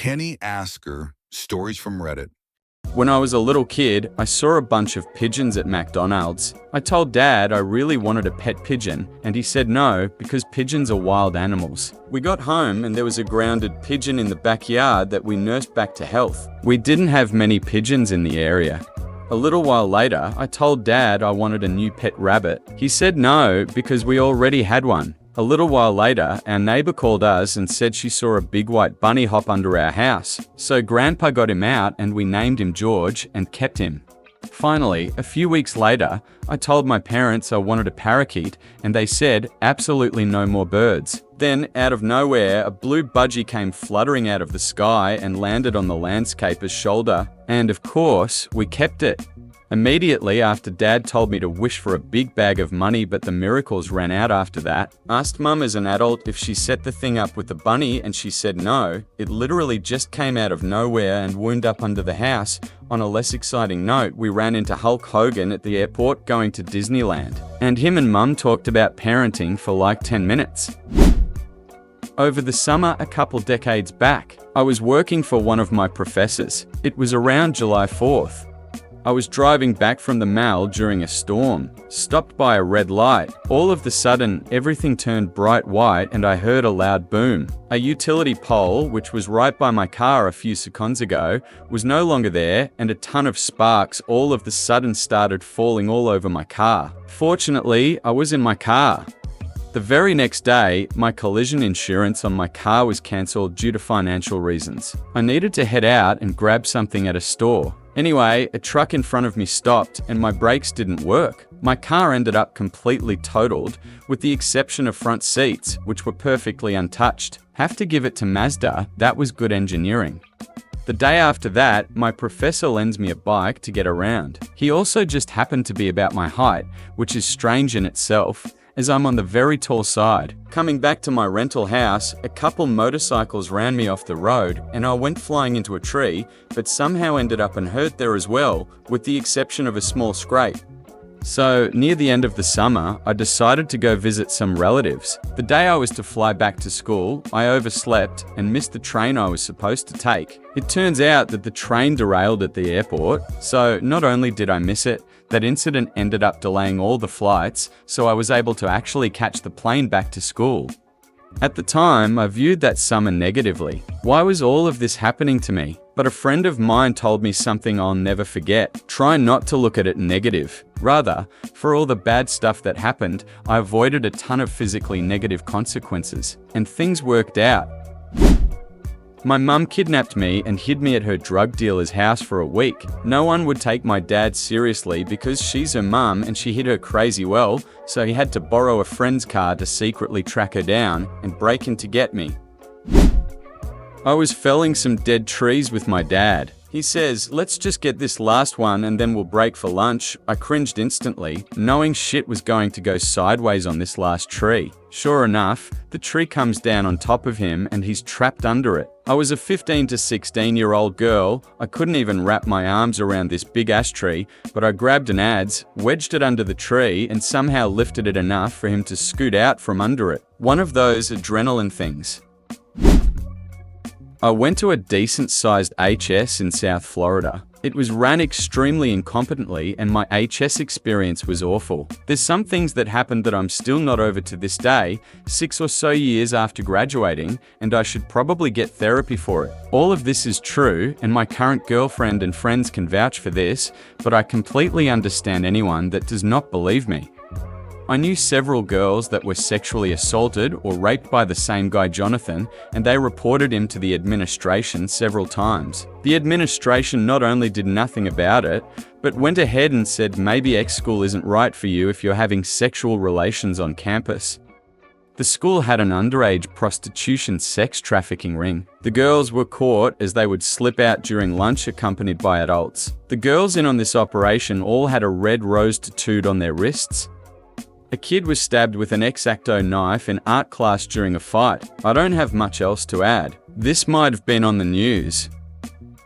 Kenny Asker, stories from Reddit. When I was a little kid, I saw a bunch of pigeons at McDonald's. I told Dad I really wanted a pet pigeon, and he said no because pigeons are wild animals. We got home and there was a grounded pigeon in the backyard that we nursed back to health. We didn't have many pigeons in the area. A little while later, I told Dad I wanted a new pet rabbit. He said no because we already had one. A little while later, our neighbor called us and said she saw a big white bunny hop under our house. So Grandpa got him out and we named him George and kept him. Finally, a few weeks later, I told my parents I wanted a parakeet and they said absolutely no more birds. Then, out of nowhere, a blue budgie came fluttering out of the sky and landed on the landscaper's shoulder. And of course, we kept it. Immediately after Dad told me to wish for a big bag of money, but the miracles ran out after that. Asked Mum as an adult if she set the thing up with the bunny and she said no. It literally just came out of nowhere and wound up under the house. On a less exciting note, we ran into Hulk Hogan at the airport going to Disneyland. And him and Mum talked about parenting for like 10 minutes. Over the summer a couple decades back, I was working for one of my professors. It was around July 4th. I was driving back from the mall during a storm, stopped by a red light. All of a sudden, everything turned bright white and I heard a loud boom. A utility pole, which was right by my car a few seconds ago, was no longer there, and a ton of sparks all of a sudden started falling all over my car. Fortunately, I was in my car. The very next day, my collision insurance on my car was cancelled due to financial reasons. I needed to head out and grab something at a store. Anyway, a truck in front of me stopped and my brakes didn't work. My car ended up completely totaled, with the exception of front seats, which were perfectly untouched. Have to give it to Mazda, that was good engineering. The day after that, my professor lends me a bike to get around. He also just happened to be about my height, which is strange in itself, as I'm on the very tall side. Coming back to my rental house, a couple motorcycles ran me off the road and I went flying into a tree, but somehow ended up unhurt there as well, with the exception of a small scrape. So, near the end of the summer, I decided to go visit some relatives. The day I was to fly back to school, I overslept and missed the train I was supposed to take. It turns out that the train derailed at the airport, so not only did I miss it, that incident ended up delaying all the flights, so I was able to actually catch the plane back to school. At the time, I viewed that summer negatively. Why was all of this happening to me? But a friend of mine told me something I'll never forget. Try not to look at it negative. Rather, for all the bad stuff that happened, I avoided a ton of physically negative consequences, and things worked out. My mum kidnapped me and hid me at her drug dealer's house for a week. No one would take my dad seriously because she's her mum and she hid her crazy well, so he had to borrow a friend's car to secretly track her down and break in to get me. I was felling some dead trees with my dad. He says, "Let's just get this last one and then we'll break for lunch." I cringed instantly, knowing shit was going to go sideways on this last tree. Sure enough, the tree comes down on top of him and he's trapped under it. I was a 15 to 16-year-old girl. I couldn't even wrap my arms around this big ash tree, but I grabbed an adze, wedged it under the tree, and somehow lifted it enough for him to scoot out from under it. One of those adrenaline things. I went to a decent-sized HS in South Florida. It was ran extremely incompetently and my HS experience was awful. There's some things that happened that I'm still not over to this day, 6 or so years after graduating, and I should probably get therapy for it. All of this is true, and my current girlfriend and friends can vouch for this, but I completely understand anyone that does not believe me. I knew several girls that were sexually assaulted or raped by the same guy Jonathan, and they reported him to the administration several times. The administration not only did nothing about it, but went ahead and said maybe X-School isn't right for you if you're having sexual relations on campus. The school had an underage prostitution sex trafficking ring. The girls were caught as they would slip out during lunch accompanied by adults. The girls in on this operation all had a red rose tattooed on their wrists. A kid was stabbed with an X-Acto knife in art class during a fight. I don't have much else to add. This might have been on the news.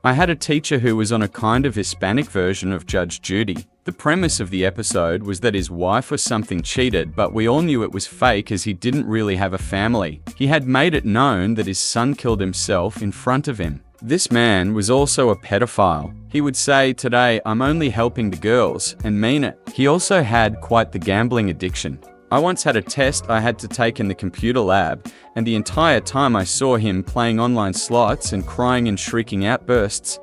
I had a teacher who was on a kind of Hispanic version of Judge Judy. The premise of the episode was that his wife or something cheated, but we all knew it was fake as he didn't really have a family. He had made it known that his son killed himself in front of him. This man was also a pedophile. He would say, "Today, I'm only helping the girls," and mean it. He also had quite the gambling addiction. I once had a test I had to take in the computer lab, and the entire time I saw him playing online slots and crying in shrieking outbursts.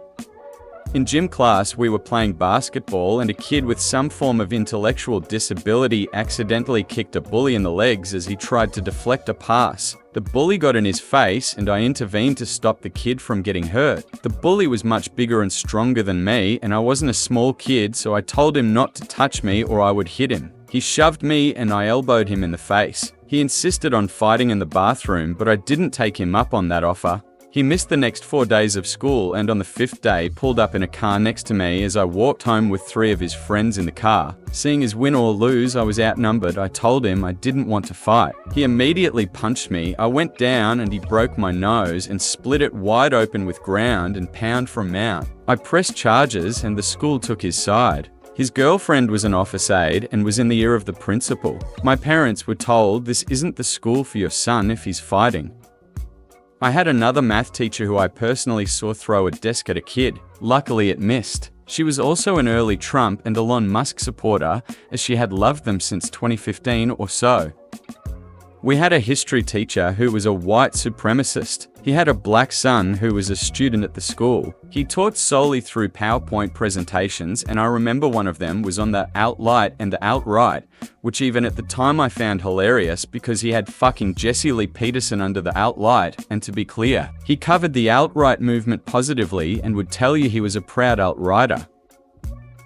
In gym class, we were playing basketball and a kid with some form of intellectual disability accidentally kicked a bully in the legs as he tried to deflect a pass. The bully got in his face and I intervened to stop the kid from getting hurt. The bully was much bigger and stronger than me, and I wasn't a small kid, so I told him not to touch me or I would hit him. He shoved me and I elbowed him in the face. He insisted on fighting in the bathroom, but I didn't take him up on that offer. He missed the next 4 days of school and on the 5th day pulled up in a car next to me as I walked home with 3 of his friends in the car. Seeing as win or lose I was outnumbered, I told him I didn't want to fight. He immediately punched me. I went down and he broke my nose and split it wide open with ground and pound from mouth. I pressed charges and the school took his side. His girlfriend was an office aide and was in the ear of the principal. My parents were told this isn't the school for your son if he's fighting. I had another math teacher who I personally saw throw a desk at a kid. Luckily it missed. She was also an early Trump and Elon Musk supporter, as she had loved them since 2015 or so. We had a history teacher who was a white supremacist. He had a black son who was a student at the school. He taught solely through PowerPoint presentations, and I remember one of them was on the alt-light and the alt-right, which even at the time I found hilarious because he had fucking Jesse Lee Peterson under the alt-light, and to be clear, he covered the alt-right movement positively and would tell you he was a proud alt-righter.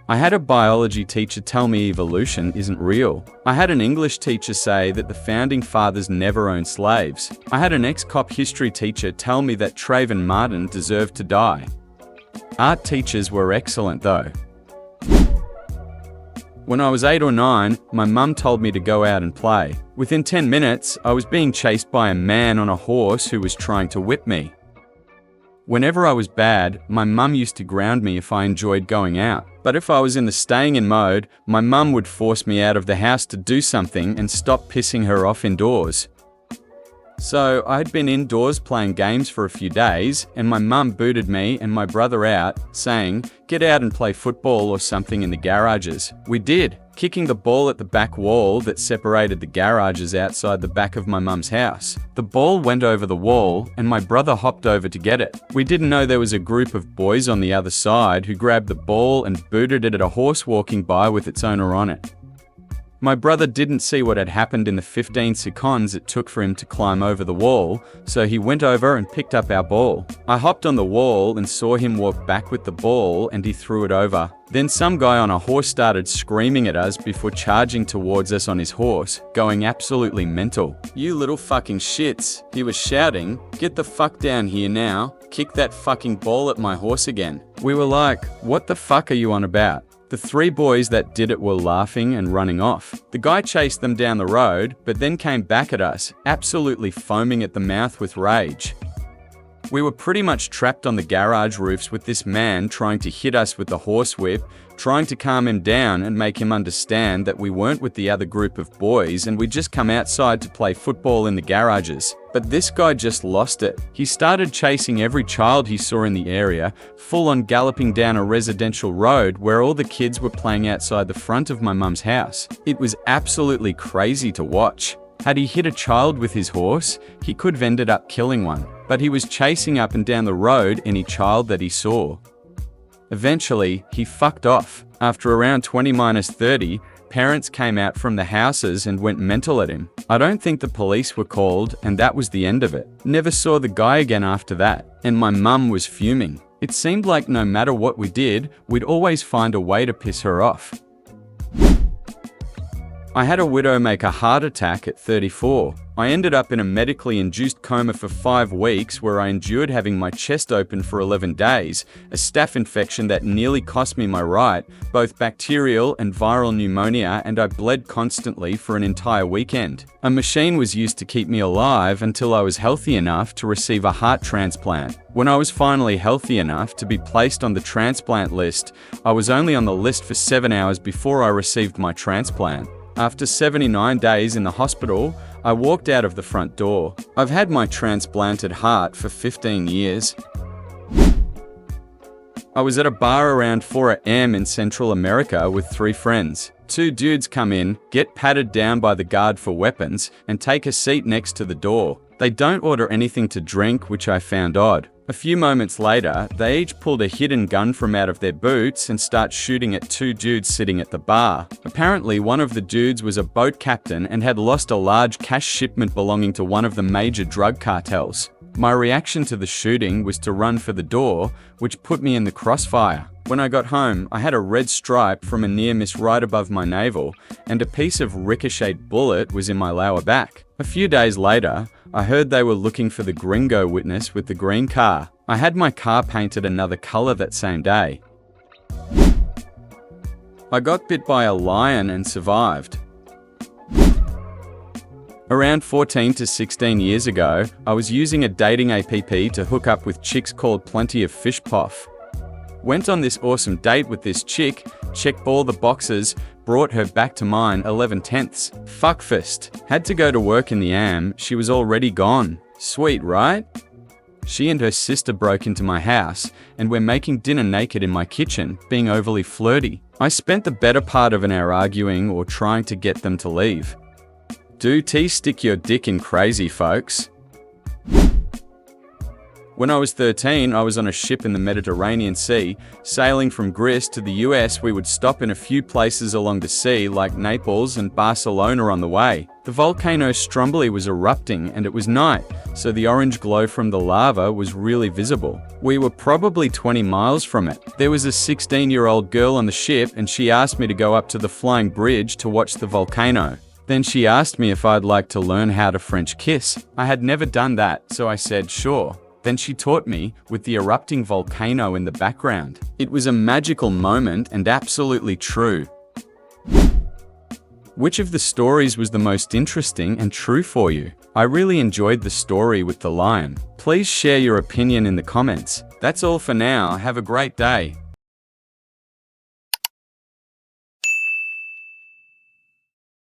I had a biology teacher tell me evolution isn't real. I had an English teacher say that the founding fathers never owned slaves. I had an ex-cop history teacher tell me that Trayvon Martin deserved to die. Art teachers were excellent though. When I was 8 or 9, my mum told me to go out and play. Within 10 minutes, I was being chased by a man on a horse who was trying to whip me. Whenever I was bad, my mum used to ground me if I enjoyed going out. But if I was in the staying in mode, my mum would force me out of the house to do something and stop pissing her off indoors. So I'd been indoors playing games for a few days, and my mum booted me and my brother out, saying, "Get out and play football or something in the garages." We did, kicking the ball at the back wall that separated the garages outside the back of my mum's house. The ball went over the wall, and my brother hopped over to get it. We didn't know there was a group of boys on the other side who grabbed the ball and booted it at a horse walking by with its owner on it. My brother didn't see what had happened in the 15 seconds it took for him to climb over the wall, so he went over and picked up our ball. I hopped on the wall and saw him walk back with the ball, and he threw it over. Then some guy on a horse started screaming at us before charging towards us on his horse, going absolutely mental. "You little fucking shits," he was shouting. "Get the fuck down here now. Kick that fucking ball at my horse again." We were like, "What the fuck are you on about?" The 3 boys that did it were laughing and running off. The guy chased them down the road, but then came back at us, absolutely foaming at the mouth with rage. We were pretty much trapped on the garage roofs with this man trying to hit us with the horsewhip, trying to calm him down and make him understand that we weren't with the other group of boys and we'd just come outside to play football in the garages. But this guy just lost it. He started chasing every child he saw in the area, full on galloping down a residential road where all the kids were playing outside the front of my mum's house. It was absolutely crazy to watch. Had he hit a child with his horse, he could have ended up killing one, but he was chasing up and down the road any child that he saw. Eventually, he fucked off. After around 20-30, parents came out from the houses and went mental at him. I don't think the police were called, and that was the end of it. Never saw the guy again after that, and my mum was fuming. It seemed like no matter what we did, we'd always find a way to piss her off. I had a widow make a heart attack at 34. I ended up in a medically induced coma for 5 weeks where I endured having my chest open for 11 days, a staph infection that nearly cost me my right, both bacterial and viral pneumonia, and I bled constantly for an entire weekend. A machine was used to keep me alive until I was healthy enough to receive a heart transplant. When I was finally healthy enough to be placed on the transplant list, I was only on the list for 7 hours before I received my transplant. After 79 days in the hospital, I walked out of the front door. I've had my transplanted heart for 15 years. I was at a bar around 4 a.m. in Central America with 3 friends. 2 dudes come in, get patted down by the guard for weapons, and take a seat next to the door. They don't order anything to drink, which I found odd. A few moments later, they each pulled a hidden gun from out of their boots and start shooting at 2 dudes sitting at the bar. Apparently, one of the dudes was a boat captain and had lost a large cash shipment belonging to one of the major drug cartels. My reaction to the shooting was to run for the door, which put me in the crossfire. When I got home, I had a red stripe from a near miss right above my navel, and a piece of ricocheted bullet was in my lower back. A few days later, I heard they were looking for the gringo witness with the green car. I had my car painted another color that same day. I got bit by a lion and survived. Around 14 to 16 years ago, I was using a dating app to hook up with chicks called Plenty of Fish Puff. Went on this awesome date with this chick, checked all the boxes, brought her back to mine 11/10. Fuckfist. Had to go to work in the AM, she was already gone. Sweet, right? She and her sister broke into my house, and we're making dinner naked in my kitchen, being overly flirty. I spent the better part of an hour arguing or trying to get them to leave. Do stick your dick in crazy, folks. When I was 13, I was on a ship in the Mediterranean Sea. Sailing from Greece to the US, we would stop in a few places along the sea, like Naples and Barcelona on the way. The volcano Stromboli was erupting and it was night, so the orange glow from the lava was really visible. We were probably 20 miles from it. There was a 16-year-old girl on the ship and she asked me to go up to the flying bridge to watch the volcano. Then she asked me if I'd like to learn how to French kiss. I had never done that, so I said sure. Then she taught me, with the erupting volcano in the background. It was a magical moment and absolutely true. Which of the stories was the most interesting and true for you? I really enjoyed the story with the lion. Please share your opinion in the comments. That's all for now. Have a great day.